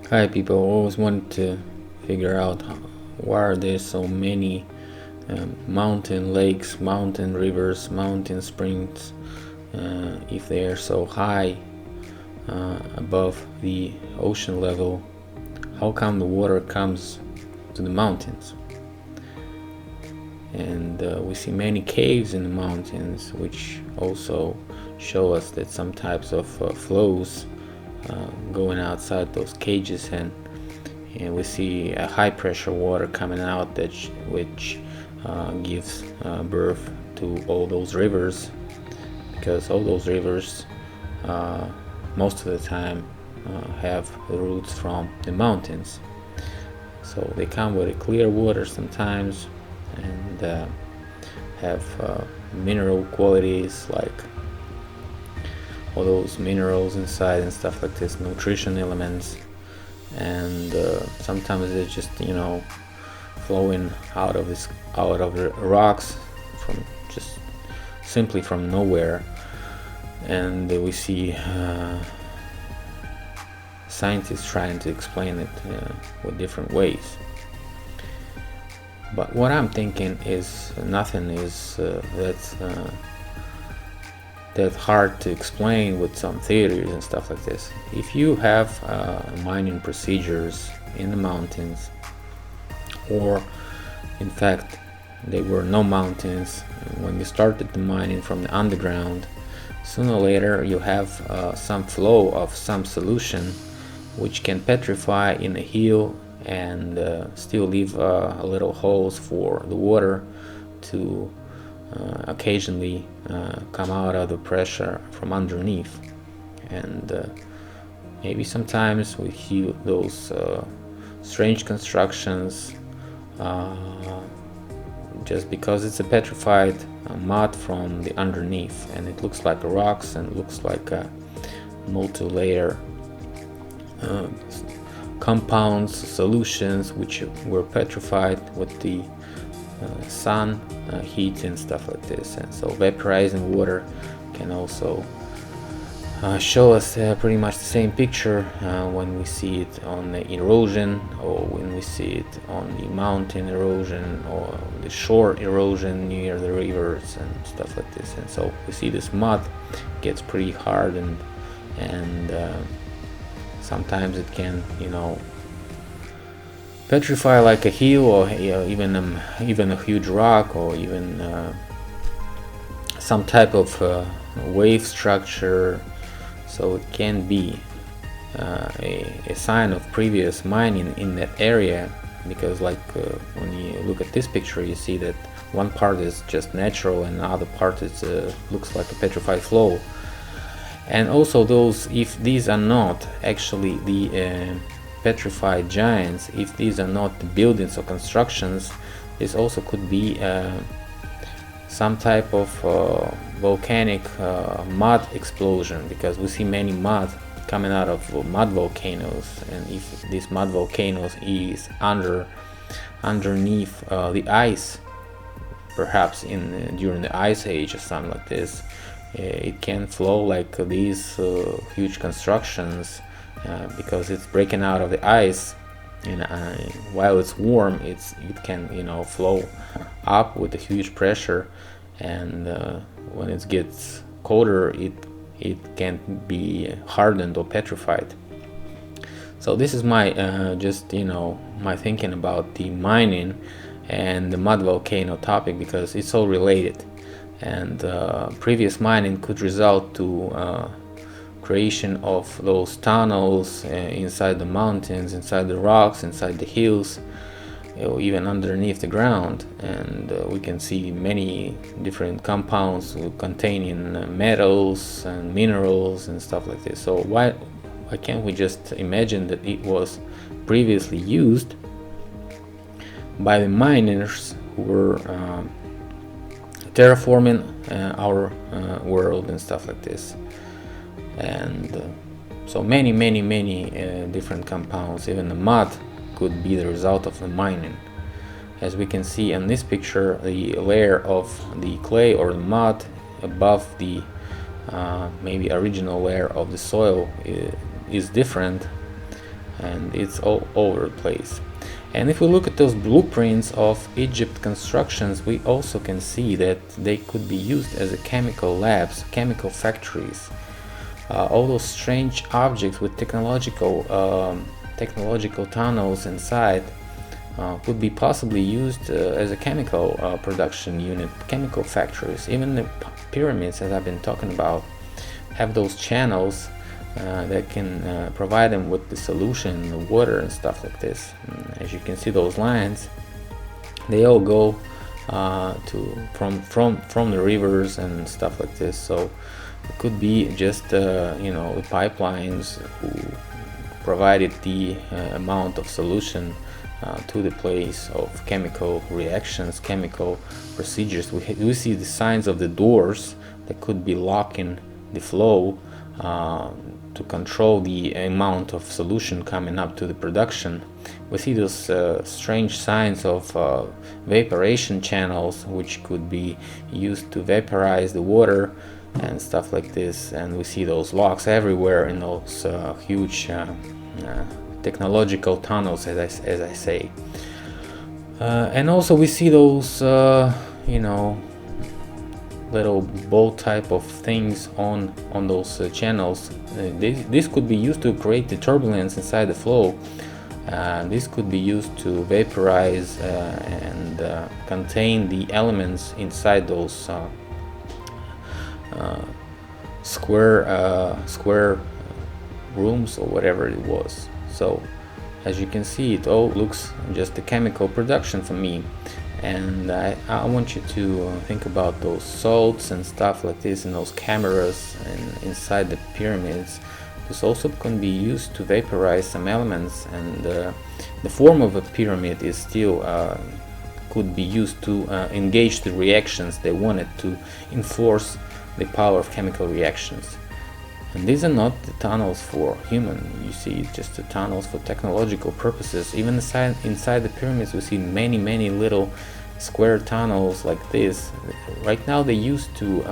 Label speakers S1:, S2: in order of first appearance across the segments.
S1: Hi people, always wanted to figure out why are there so many mountain lakes, mountain rivers, mountain springs, if they are so high above the ocean level. How come the water comes to the mountains? And we see many caves in the mountains, which also show us that some types of flows going outside those cages, and we see a high pressure water coming out which gives birth to all those rivers, because all those rivers most of the time have roots from the mountains. So they come with a clear water sometimes, and have mineral qualities, like all those minerals inside and stuff like this, nutrition elements, and sometimes they're just flowing out of the rocks from just simply from nowhere. And we see scientists trying to explain it with different ways. But what I'm thinking is nothing is that hard to explain with some theories and stuff like this. If you have mining procedures in the mountains, or in fact there were no mountains when you started the mining from the underground, sooner or later you have some flow of some solution which can petrify in a hill and still leave little holes for the water to occasionally come out of the pressure from underneath. And maybe sometimes we see those strange constructions just because it's a petrified mud from the underneath, and it looks like rocks and looks like a multi-layer compounds, solutions which were petrified with the sun heat and stuff like this. And so vaporizing water can also show us pretty much the same picture when we see it on the erosion, or when we see it on the mountain erosion or the shore erosion near the rivers and stuff like this. And so we see this mud gets pretty hard, and sometimes it can petrify like a hill, or even a huge rock, or even some type of wave structure. So it can be a sign of previous mining in that area, because when you look at this picture, you see that one part is just natural and the other part is looks like a petrified flow. And also if these are not actually the petrified giants, if these are not the buildings or constructions, this also could be some type of volcanic mud explosion, because we see many mud coming out of mud volcanoes. And if this mud volcanoes is underneath the ice, perhaps during the ice age or something like this, it can flow like these huge constructions, because it's breaking out of the ice, and while it's warm, it can flow up with a huge pressure, and when it gets colder, it can be hardened or petrified. So this is my my thinking about the mining and the mud volcano topic, because it's all related. And previous mining could result to creation of those tunnels inside the mountains, inside the rocks, inside the hills, even underneath the ground. And we can see many different compounds containing metals and minerals and stuff like this. So why can't we just imagine that it was previously used by the miners who were terraforming our world and stuff like this? And so many different compounds, even the mud, could be the result of the mining. As we can see in this picture, the layer of the clay or the mud above the maybe original layer of the soil is different and it's all over the place. And if we look at those blueprints of Egypt constructions, we also can see that they could be used as a chemical labs, chemical factories. All those strange objects with technological tunnels inside could be possibly used as a chemical production unit, chemical factories. Even the pyramids, as I've been talking about, have those channels that can provide them with the solution, the water and stuff like this. And as you can see, those lines, they all go from the rivers and stuff like this. So it could be just the pipelines who provided the amount of solution to the place of chemical reactions, chemical procedures. We see the signs of the doors that could be locking the flow to control the amount of solution coming up to the production. We see those strange signs of vaporation channels, which could be used to vaporize the water and stuff like this. And we see those locks everywhere in those huge technological tunnels, as I say. And also we see those little bolt type of things on those channels. This could be used to create the turbulence inside the flow. This could be used to vaporize and contain the elements inside those square rooms or whatever it was. So as you can see, it all looks just a chemical production for me. And I want you to think about those salts and stuff like this, and those cameras inside the pyramids. This also can be used to vaporize some elements, and the form of a pyramid is still could be used to engage the reactions they wanted to enforce the power of chemical reactions. And these are not the tunnels for human, you see, it's just the tunnels for technological purposes. Even inside the pyramids we see many little square tunnels like this. Right now they used to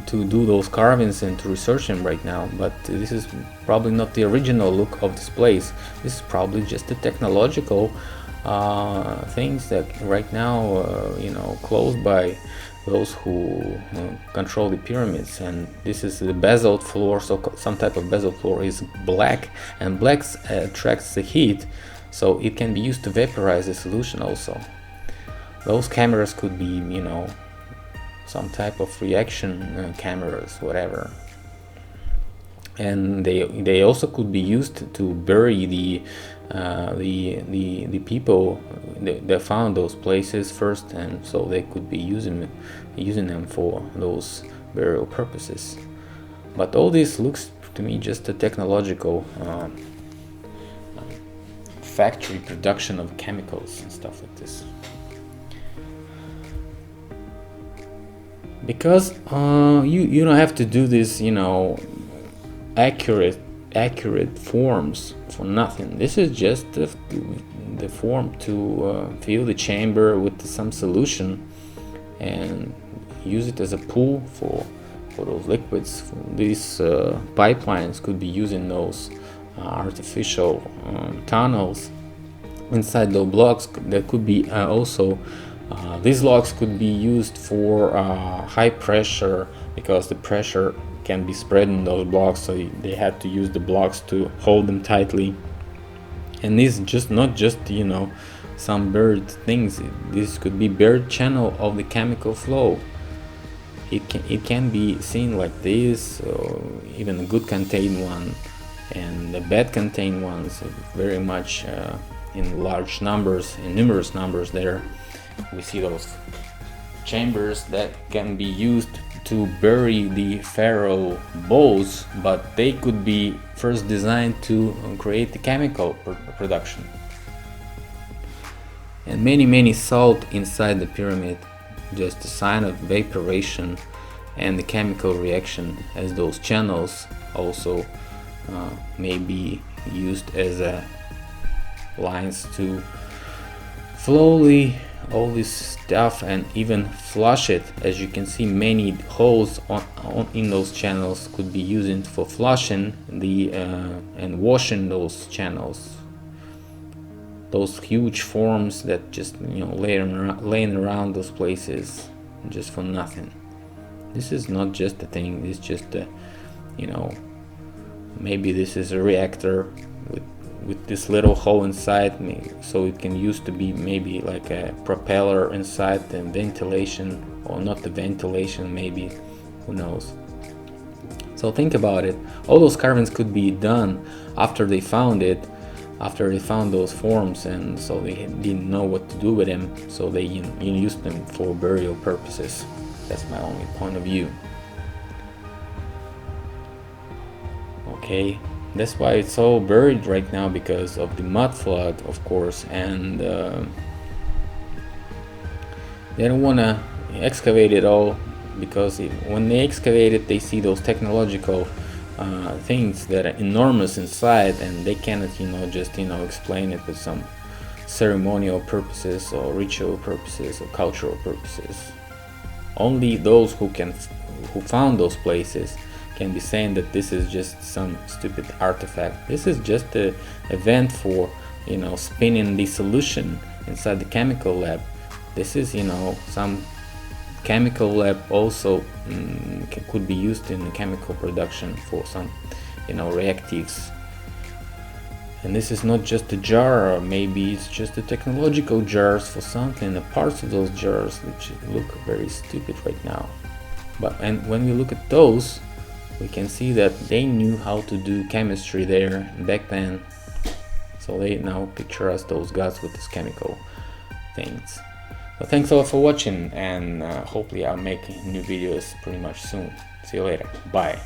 S1: to do those carvings and to research them right now, but this is probably not the original look of this place. This is probably just the technological things that right now closed by those who control the pyramids. And this is the basalt floor, so some type of basalt floor is black, and black attracts the heat, so it can be used to vaporize the solution also. Those cameras could be some type of reaction cameras, whatever. And they also could be used to bury the people that found those places first, and so they could be using them for those burial purposes. But all this looks to me just a technological factory production of chemicals and stuff like this. Because you don't have to do this accurate forms for nothing. This is just the form to fill the chamber with some solution and use it as a pool for those liquids. These pipelines could be using those artificial tunnels inside those blocks. That could be also these locks could be used for high pressure, because the pressure can be spread in those blocks, so they had to use the blocks to hold them tightly. And this is not just some buried things. This could be buried channel of the chemical flow. It can be seen like this, or even a good contained one, and the bad contained ones very much in large numbers, in numerous numbers there. We see those chambers that can be used to bury the pharaoh bows, but they could be first designed to create the chemical production. And many salt inside the pyramid, just a sign of vaporation and the chemical reaction, as those channels also may be used as lines to slowly all this stuff and even flush it. As you can see, many holes in those channels could be used for flushing the and washing those channels, those huge forms that just, you know, laying around those places just for nothing. This is not just a thing, it's just a, you know, maybe this is a reactor with this little hole inside, so it can used to be maybe like a propeller inside, the ventilation, or not the ventilation, maybe, who knows. So think about it, all those carvings could be done after they found it, after they found those forms, and so they didn't know what to do with them, so they used them for burial purposes. That's my only point of view. Okay, that's why it's all buried right now, because of the mud flood, of course, and they don't want to excavate it all, because when they excavate it, they see those technological things that are enormous inside, and they cannot, just explain it with some ceremonial purposes or ritual purposes or cultural purposes. Only those who found those places can be saying that this is just some stupid artifact. This is just a event for spinning the solution inside the chemical lab. This is some chemical lab also could be used in the chemical production for some reactives. And this is not just a jar, or maybe it's just the technological jars for something, the parts of those jars which look very stupid right now. And when we look at those, we can see that they knew how to do chemistry there back then, so they now picture us those gods with these chemical things. Well, thanks a lot for watching, and hopefully I'll make new videos pretty much soon. See you later. Bye.